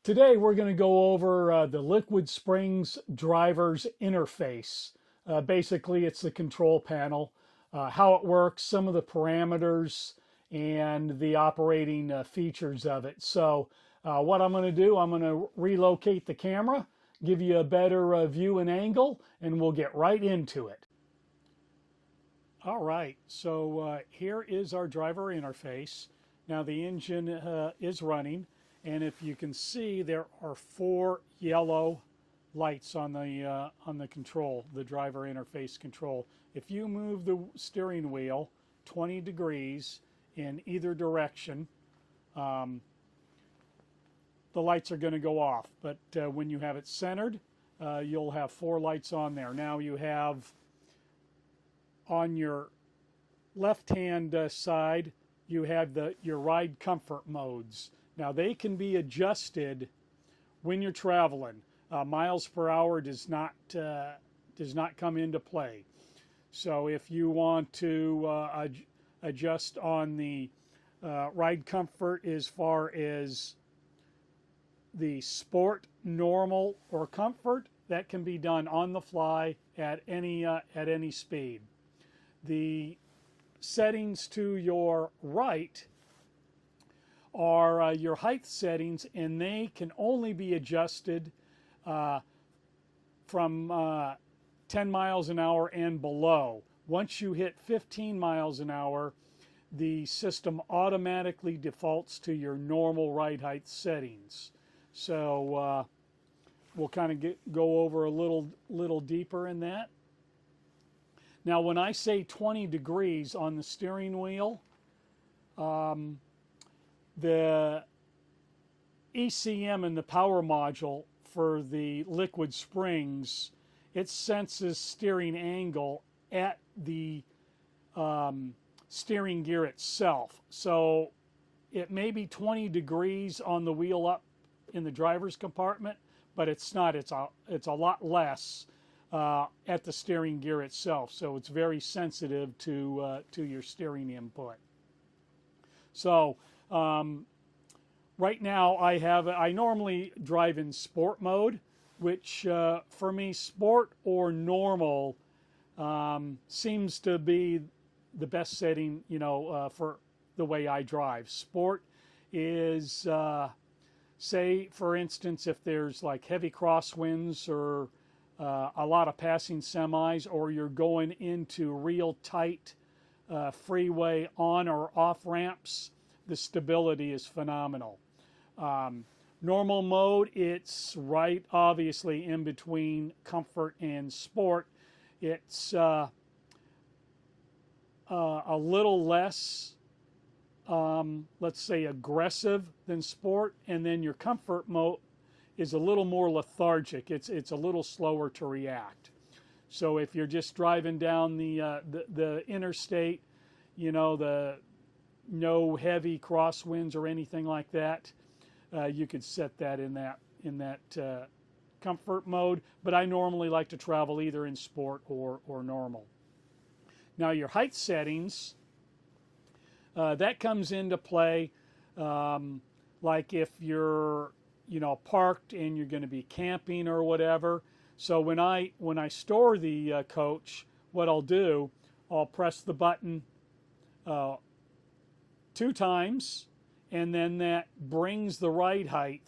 Today we're going to go over the LiquidSpring's driver's interface. Basically, it's the control panel, how it works, some of the parameters, and the operating features of it. So what I'm going to do, I'm going to relocate the camera, give you a better view and angle, and we'll get right into it. All right, so here is our driver interface. Now the engine is running. And if you can see, there are 4 yellow lights on the control, the driver interface control. If you move the steering wheel 20 degrees in either direction, the lights are going to go off. But when you have it centered, you'll have 4 lights on there. Now you have on your left-hand side, you have your ride comfort modes. Now they can be adjusted when you're traveling. Miles per hour does not come into play. So if you want to adjust on the ride comfort as far as the sport, normal, or comfort, that can be done on the fly at any speed. The settings to your right are your height settings, and they can only be adjusted from 10 miles an hour and below. Once you hit 15 miles an hour, the system automatically defaults to your normal ride height settings. So we'll kind of go over a little deeper in that. Now when I say 20 degrees on the steering wheel, the ECM and the power module for the LiquidSprings, it senses steering angle at the steering gear itself. So it may be 20 degrees on the wheel up in the driver's compartment, but it's not. It's a lot less at the steering gear itself. So it's very sensitive to your steering input. So right now I normally drive in sport mode, which for me, sport or normal seems to be the best setting, for the way I drive. Sport is, say, for instance, if there's like heavy crosswinds or a lot of passing semis, or you're going into real tight freeway on or off ramps, the stability is phenomenal. Normal mode, it's right obviously in between comfort and sport. It's a little less, let's say, aggressive than sport, and then your comfort mode is a little more lethargic. It's a little slower to react. So if you're just driving down the interstate, no heavy crosswinds or anything like that, you could set that in that comfort mode. But I normally like to travel either in sport or normal. Now your height settings, that comes into play, like if you're parked and you're going to be camping or whatever. So when I store the coach, what I'll do, I'll press the button 2 times, and then that brings the ride height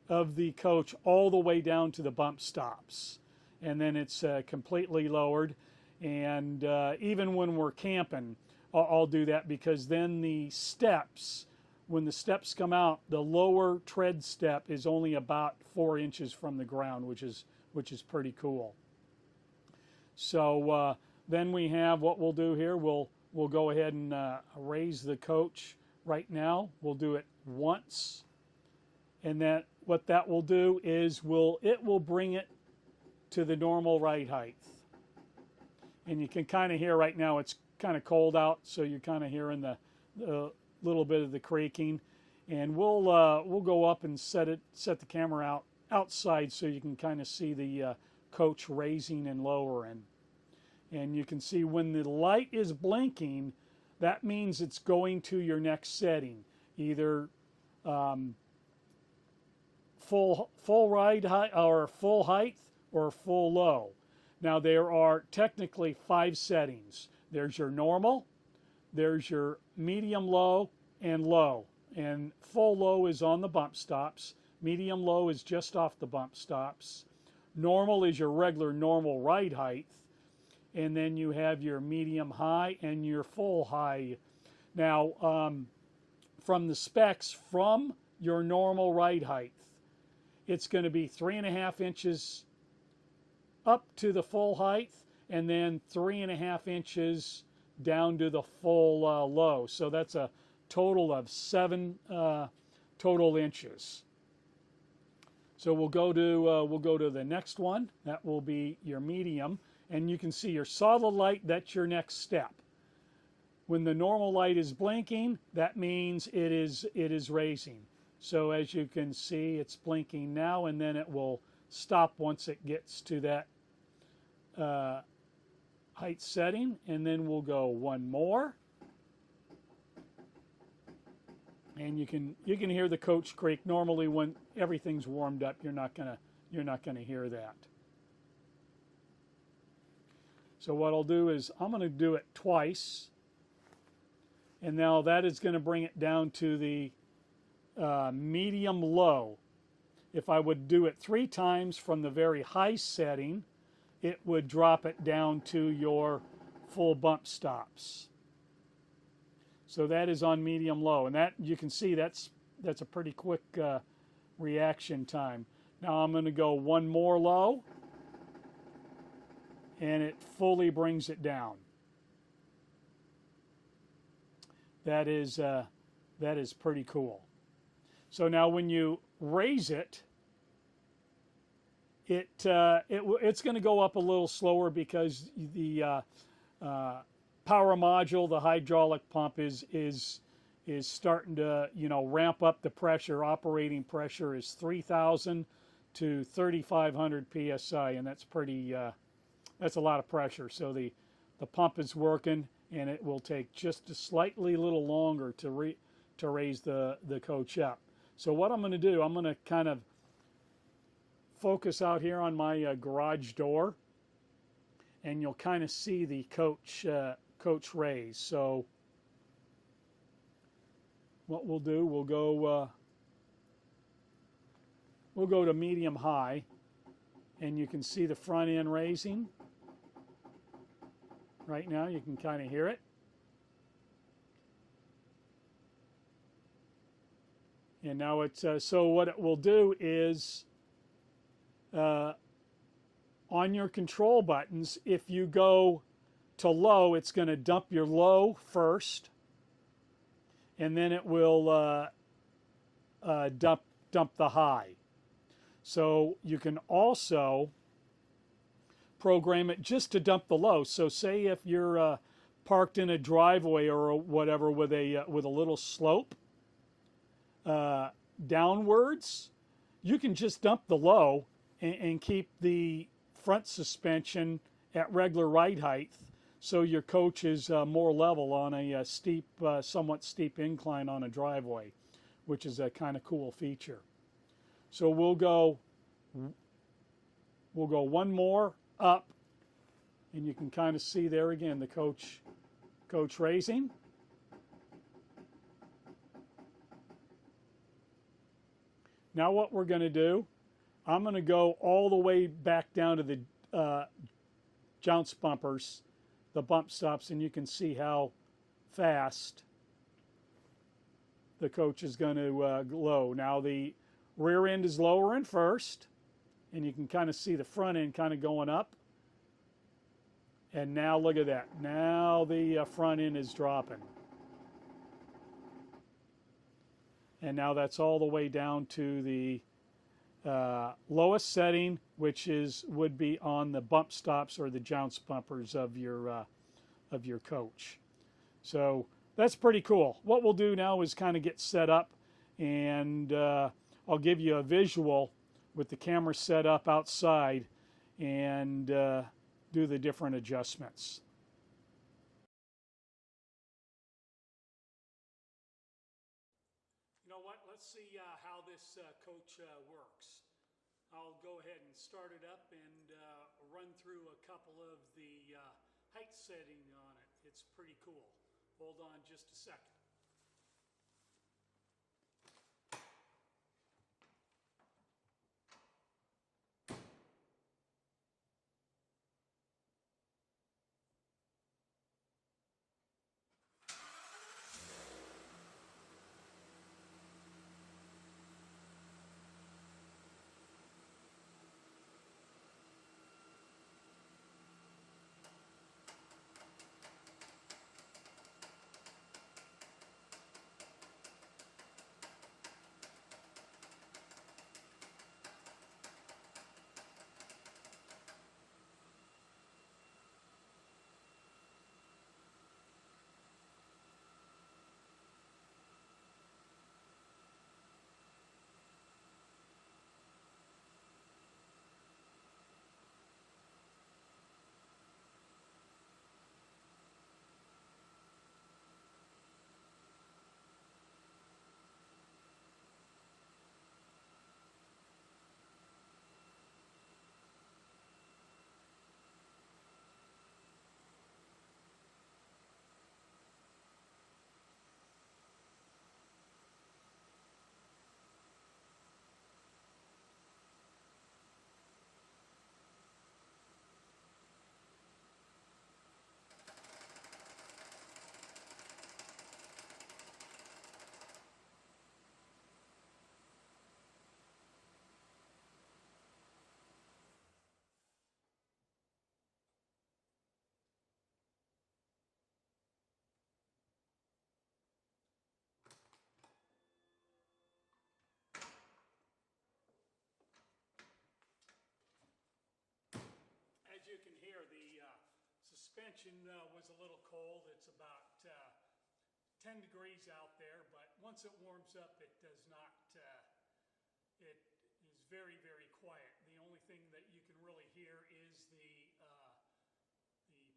of the coach all the way down to the bump stops, and then it's completely lowered. And even when we're camping, I'll do that, because then the steps, when the steps come out, the lower tread step is only about 4 inches from the ground, which is pretty cool. So then we have what we'll do here. We'll go ahead and raise the coach right now. We'll do it once, and what that will do is it will bring it to the normal ride height. And you can kind of hear right now it's kind of cold out, so you're kind of hearing the little bit of the creaking. And we'll go up and set the camera outside so you can kind of see the coach raising and lowering. And you can see when the light is blinking, that means it's going to your next setting, either full ride height or full height or full low. Now there are technically 5 settings. There's your normal, there's your medium low, and low. And full low is on the bump stops. Medium low is just off the bump stops. Normal is your regular normal ride height. And then you have your medium high and your full high. Now, from the specs, from your normal ride height, it's going to be 3.5 inches up to the full height, and then 3.5 inches down to the full low. So that's a total of 7 total inches. So we'll go to the next one. That will be your medium, and you can see your solid light. That's your next step. When the normal light is blinking, that means it is raising. So as you can see, it's blinking now, and then it will stop once it gets to that height setting. And then we'll go one more, and you can hear the coach creak. Normally, when everything's warmed up, you're not gonna hear that. So what I'll do is I'm going to do it twice, and now that is going to bring it down to the medium low. If I would do it 3 times from the very high setting, it would drop it down to your full bump stops. So that is on medium low, and that you can see that's a pretty quick reaction time. Now I'm going to go one more low, and it fully brings it down. That is pretty cool. So now when you raise it, it's going to go up a little slower because the power module, the hydraulic pump, is starting to ramp up the pressure. Operating pressure is 3,000 to 3,500 psi, and that's pretty. That's a lot of pressure. So the pump is working, and it will take just a slightly little longer to raise the coach up. So what I'm going to do, I'm going to kind of focus out here on my garage door, and you'll kind of see the coach raise. So what we'll do, we'll go to medium high, and you can see the front end raising. Right now, you can kind of hear it. And now it's, so what it will do is, on your control buttons, if you go to low, it's going to dump your low first, and then it will dump the high. So you can also program it just to dump the low. So say if you're parked in a driveway or whatever with a little slope downwards, you can just dump the low and keep the front suspension at regular ride height, so your coach is more level on a steep, somewhat steep incline on a driveway, which is a kind of cool feature. So we'll go one more up, and you can kind of see there again the coach raising. Now what we're going to do, I'm going to go all the way back down to the jounce bumpers, the bump stops, and you can see how fast the coach is going to low. Now the rear end is lowering first, and you can kind of see the front end kind of going up. And now look at that. Now the front end is dropping. And now that's all the way down to the lowest setting, which would be on the bump stops or the jounce bumpers of your coach. So that's pretty cool. What we'll do now is kind of get set up, and I'll give you a visual with the camera set up outside, and do the different adjustments. know what? Let's see how this coach works. I'll go ahead and start it up and run through a couple of the height setting on it. It's pretty cool. Hold on just a second. As you can hear, the suspension was a little cold. It's about 10 degrees out there, but once it warms up, it does not, it is very, very quiet. The only thing that you can really hear is the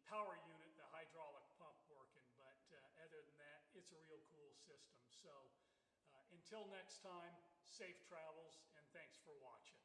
power unit, the hydraulic pump working, but other than that, it's a real cool system. So until next time, safe travels, and thanks for watching.